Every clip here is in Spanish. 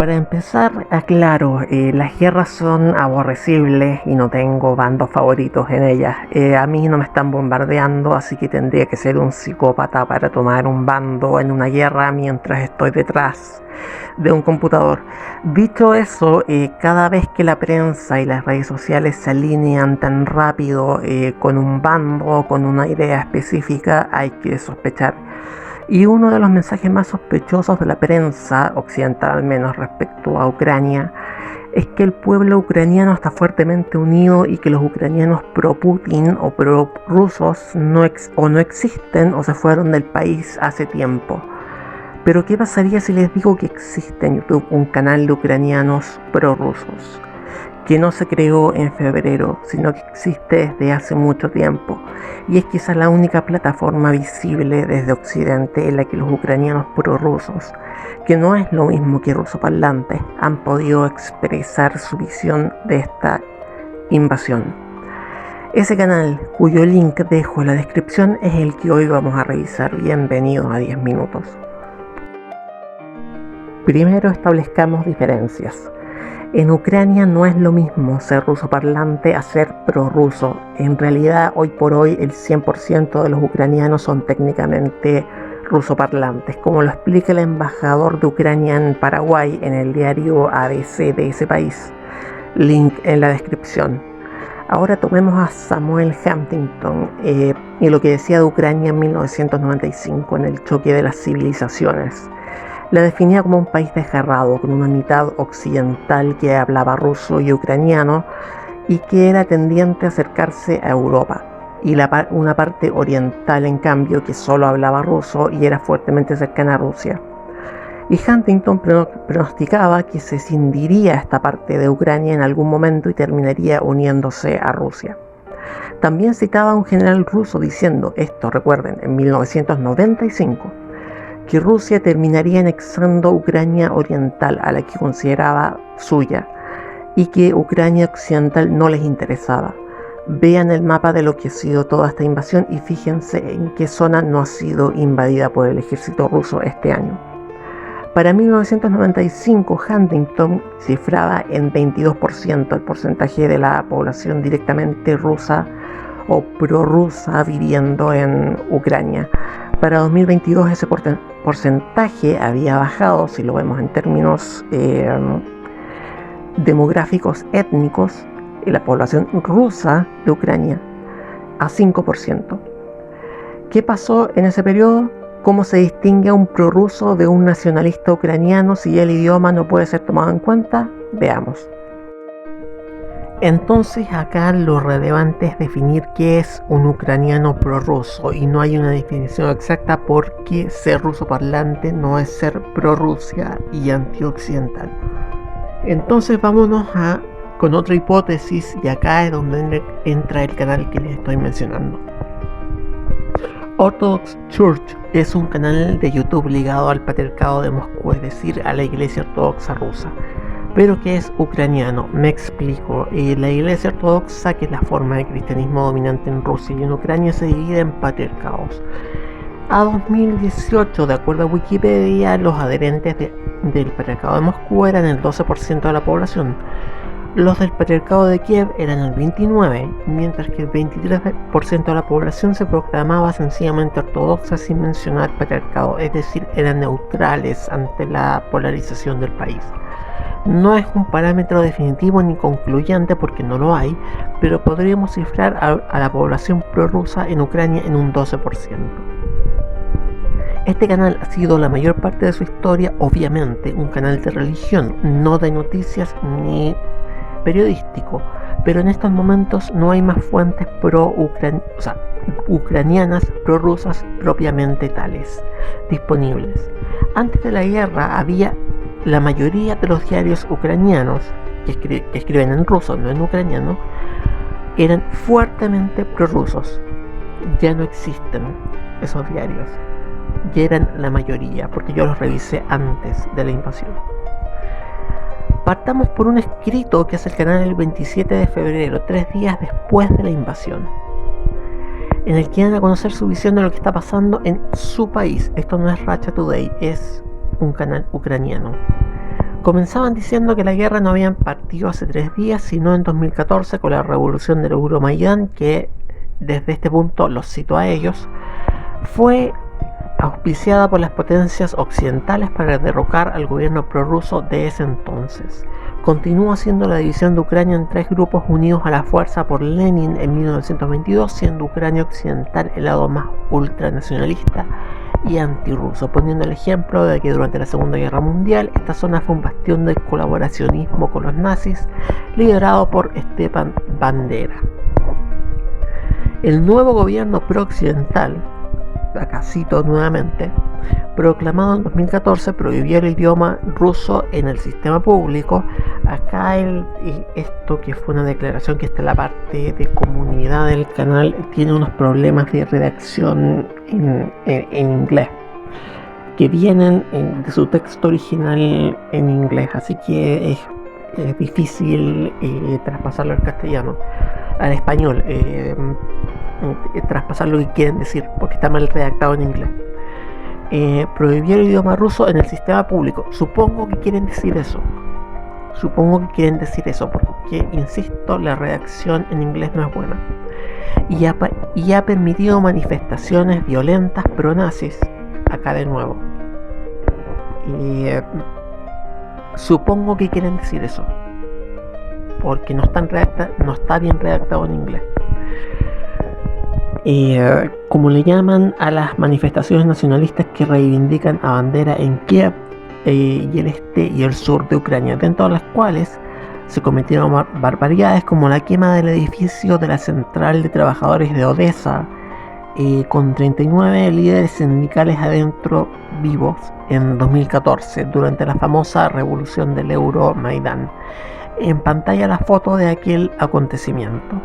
Para empezar, aclaro, las guerras son aborrecibles y no tengo bandos favoritos en ellas. A mí no me están bombardeando, así que tendría que ser un psicópata para tomar un bando en una guerra mientras estoy detrás de un computador. Dicho eso, cada vez que la prensa y las redes sociales se alinean tan rápido con un bando o con una idea específica, hay que sospechar. Y uno de los mensajes más sospechosos de la prensa occidental, al menos respecto a Ucrania, es que el pueblo ucraniano está fuertemente unido y que los ucranianos pro-Putin o pro-rusos no existen o se fueron del país hace tiempo. Pero ¿qué pasaría si les digo que existe en YouTube un canal de ucranianos pro-rusos? Que no se creó en febrero, sino que existe desde hace mucho tiempo, y es quizás la única plataforma visible desde Occidente en la que los ucranianos prorrusos, que no es lo mismo que rusoparlantes, han podido expresar su visión de esta invasión. Ese canal, cuyo link dejo en la descripción, es el que hoy vamos a revisar. Bienvenidos a 10 minutos. Primero establezcamos diferencias. En Ucrania no es lo mismo ser rusoparlante a ser prorruso. En realidad, hoy por hoy, el 100% de los ucranianos son técnicamente rusoparlantes, como lo explica el embajador de Ucrania en Paraguay en el diario ABC de ese país. Link en la descripción. Ahora tomemos a Samuel Huntington y lo que decía de Ucrania en 1995 en el choque de las civilizaciones. La definía como un país desgarrado, con una mitad occidental que hablaba ruso y ucraniano y que era tendiente a acercarse a Europa, y una parte oriental, en cambio, que solo hablaba ruso y era fuertemente cercana a Rusia. Y Huntington pronosticaba que se escindiría esta parte de Ucrania en algún momento y terminaría uniéndose a Rusia. También citaba a un general ruso diciendo esto, recuerden, en 1995, que Rusia terminaría anexando Ucrania oriental, a la que consideraba suya, y que Ucrania occidental no les interesaba. Vean el mapa de lo que ha sido toda esta invasión y fíjense en qué zona no ha sido invadida por el ejército ruso este año. Para 1995, Huntington cifraba en 22% el porcentaje de la población directamente rusa o prorrusa viviendo en Ucrania. Para 2022 ese porcentaje había bajado, si lo vemos en términos demográficos étnicos, en la población rusa de Ucrania, a 5%. ¿Qué pasó en ese periodo? ¿Cómo se distingue a un prorruso de un nacionalista ucraniano si el idioma no puede ser tomado en cuenta? Veamos. Entonces acá lo relevante es definir qué es un ucraniano prorruso, y no hay una definición exacta porque ser rusoparlante no es ser prorrusia y antioccidental. Entonces vámonos con otra hipótesis, y acá es donde entra el canal que les estoy mencionando. Orthodox Church es un canal de YouTube ligado al patriarcado de Moscú, es decir, a la iglesia ortodoxa rusa. Pero que es ucraniano, me explico. La iglesia ortodoxa, que es la forma de cristianismo dominante en Rusia y en Ucrania, se divide en patriarcados. A 2018, de acuerdo a Wikipedia, los adherentes del patriarcado de Moscú eran el 12% de la población. Los del patriarcado de Kiev eran el 29%, mientras que el 23% de la población se proclamaba sencillamente ortodoxa sin mencionar patriarcado, es decir, eran neutrales ante la polarización del país. No es un parámetro definitivo ni concluyente porque no lo hay, pero podríamos cifrar a la población prorrusa en Ucrania en un 12%. Este canal ha sido la mayor parte de su historia, obviamente, un canal de religión, no de noticias ni periodístico, pero en estos momentos no hay más fuentes ucranianas prorrusas propiamente tales disponibles. Antes de la guerra había la mayoría de los diarios ucranianos que escriben en ruso, no en ucraniano, eran fuertemente prorrusos. Ya no existen esos diarios. Ya eran la mayoría, porque yo los revisé antes de la invasión. Partamos por un escrito que hace el canal el 27 de febrero, 3 días después de la invasión, en el que dan a conocer su visión de lo que está pasando en su país. Esto no es Russia Today, es un canal ucraniano. Comenzaban diciendo que la guerra no había partido hace 3 días, sino en 2014 con la revolución del Euromaidán, que desde este punto, los cito a ellos, fue auspiciada por las potencias occidentales para derrocar al gobierno prorruso de ese entonces. Continúa siendo la división de Ucrania en 3 grupos unidos a la fuerza por Lenin en 1922, siendo Ucrania occidental el lado más ultranacionalista y antirruso, poniendo el ejemplo de que durante la Segunda Guerra Mundial esta zona fue un bastión del colaboracionismo con los nazis, liderado por Stepan Bandera. El nuevo gobierno pro-occidental, acá cito nuevamente, proclamado en 2014, prohibió el idioma ruso en el sistema público. Acá esto que fue una declaración que está en la parte de comunidad del canal, tiene unos problemas de redacción en inglés que vienen de su texto original en inglés, así que es difícil traspasarlo al castellano, al español, traspasar lo que quieren decir porque está mal redactado en inglés. Prohibió el idioma ruso en el sistema público. Supongo que quieren decir eso porque, insisto, la redacción en inglés no es buena. Y ha permitido manifestaciones violentas pro-nazis, acá de nuevo. Supongo que quieren decir eso porque no está bien redactado en inglés. Como le llaman a las manifestaciones nacionalistas que reivindican a Bandera en Kiev y el este y el sur de Ucrania, dentro de las cuales se cometieron barbaridades como la quema del edificio de la central de trabajadores de Odessa, con 39 líderes sindicales adentro vivos en 2014 durante la famosa revolución del Euromaidán. En pantalla la foto de aquel acontecimiento.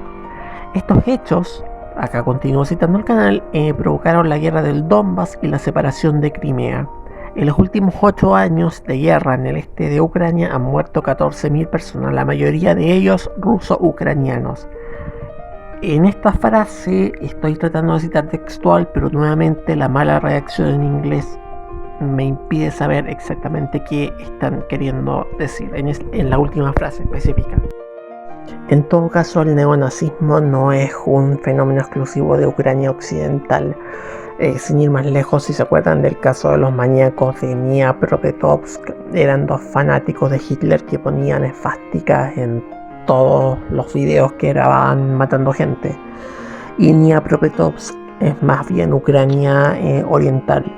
Estos hechos, acá continúo citando el canal, provocaron la guerra del Donbass y la separación de Crimea. En los últimos 8 años de guerra en el este de Ucrania han muerto 14.000 personas, la mayoría de ellos ruso-ucranianos. En esta frase estoy tratando de citar textual, pero nuevamente la mala redacción en inglés me impide saber exactamente qué están queriendo decir en la última frase específica. En todo caso, el neonazismo no es un fenómeno exclusivo de Ucrania occidental. Sin ir más lejos, si se acuerdan del caso de los maníacos de Dniepropetrovsk, eran 2 fanáticos de Hitler que ponían esvásticas en todos los videos que grababan matando gente. Y Dniepropetrovsk es más bien Ucrania oriental.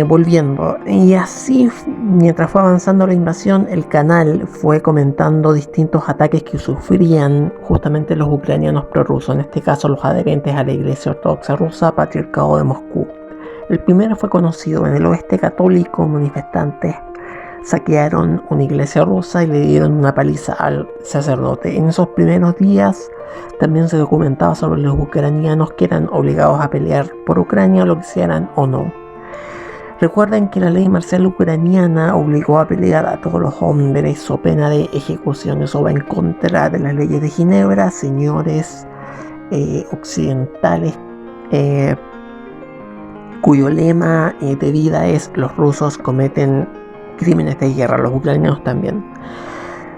Volviendo, y así mientras fue avanzando la invasión, el canal fue comentando distintos ataques que sufrían justamente los ucranianos prorrusos, en este caso los adherentes a la Iglesia Ortodoxa Rusa, Patriarcado de Moscú. El primero fue conocido: en el oeste católico, manifestantes saquearon una iglesia rusa y le dieron una paliza al sacerdote. En esos primeros días también se documentaba sobre los ucranianos que eran obligados a pelear por Ucrania, lo quisieran o no. Recuerden que la ley marcial ucraniana obligó a pelear a todos los hombres o pena de ejecución. Eso va en contra de las leyes de Ginebra, señores occidentales, cuyo lema de vida es: los rusos cometen crímenes de guerra, los ucranianos también.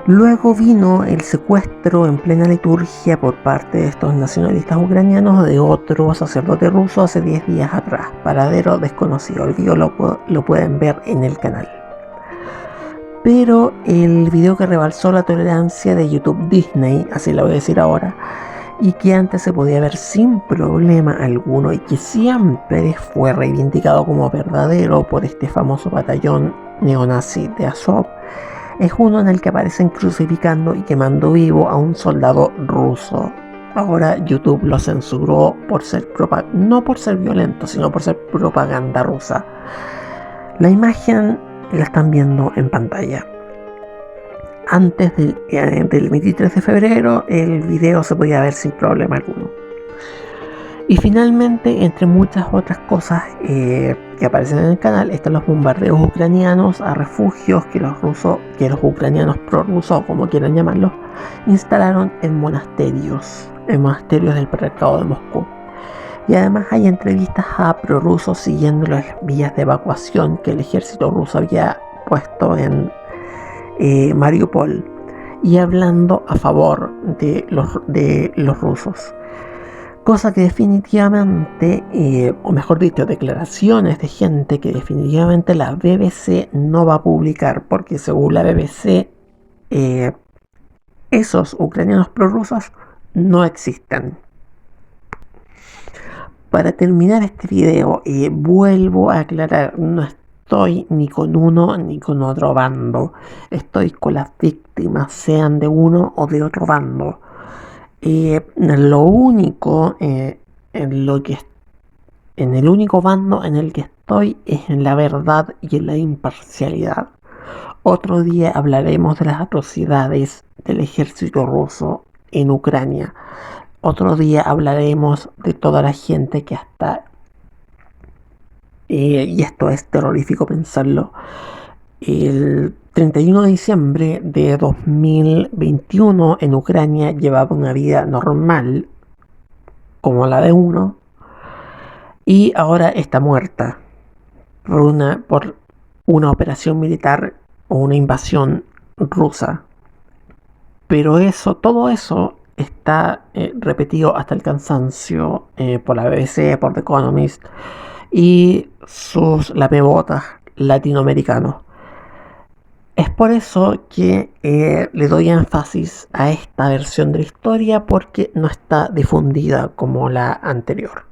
Luego vino el secuestro en plena liturgia por parte de estos nacionalistas ucranianos de otro sacerdote ruso hace 10 días atrás, paradero desconocido. El video lo pueden ver en el canal. Pero el video que rebalsó la tolerancia de YouTube Disney, así lo voy a decir ahora, y que antes se podía ver sin problema alguno y que siempre fue reivindicado como verdadero por este famoso batallón neonazi de Azov, es uno en el que aparecen crucificando y quemando vivo a un soldado ruso. Ahora YouTube lo censuró por ser no por ser violento, sino por ser propaganda rusa. La imagen la están viendo en pantalla. Antes del 23 de febrero el video se podía ver sin problema alguno. Y finalmente, entre muchas otras cosas que aparecen en el canal, están los bombardeos ucranianos a refugios que los ucranianos prorrusos, como quieran llamarlos, instalaron en monasterios del Patriarcado de Moscú. Y además hay entrevistas a prorrusos siguiendo las vías de evacuación que el ejército ruso había puesto en Mariupol y hablando a favor de los rusos. Cosa que definitivamente, o mejor dicho, declaraciones de gente que definitivamente la BBC no va a publicar, porque según la BBC, esos ucranianos prorrusos no existen. Para terminar este video, vuelvo a aclarar, no estoy ni con uno ni con otro bando. Estoy con las víctimas, sean de uno o de otro bando. Lo único en el único bando en el que estoy es en la verdad y en la imparcialidad. Otro día hablaremos de las atrocidades del ejército ruso en Ucrania. Otro día hablaremos de toda la gente que hasta, y esto es terrorífico pensarlo, el 31 de diciembre de 2021 en Ucrania llevaba una vida normal, como la de uno, y ahora está muerta por una operación militar o una invasión rusa. Pero todo eso está repetido hasta el cansancio por la BBC, por The Economist y sus lamebotas latinoamericanos. Es por eso que le doy énfasis a esta versión de la historia, porque no está difundida como la anterior.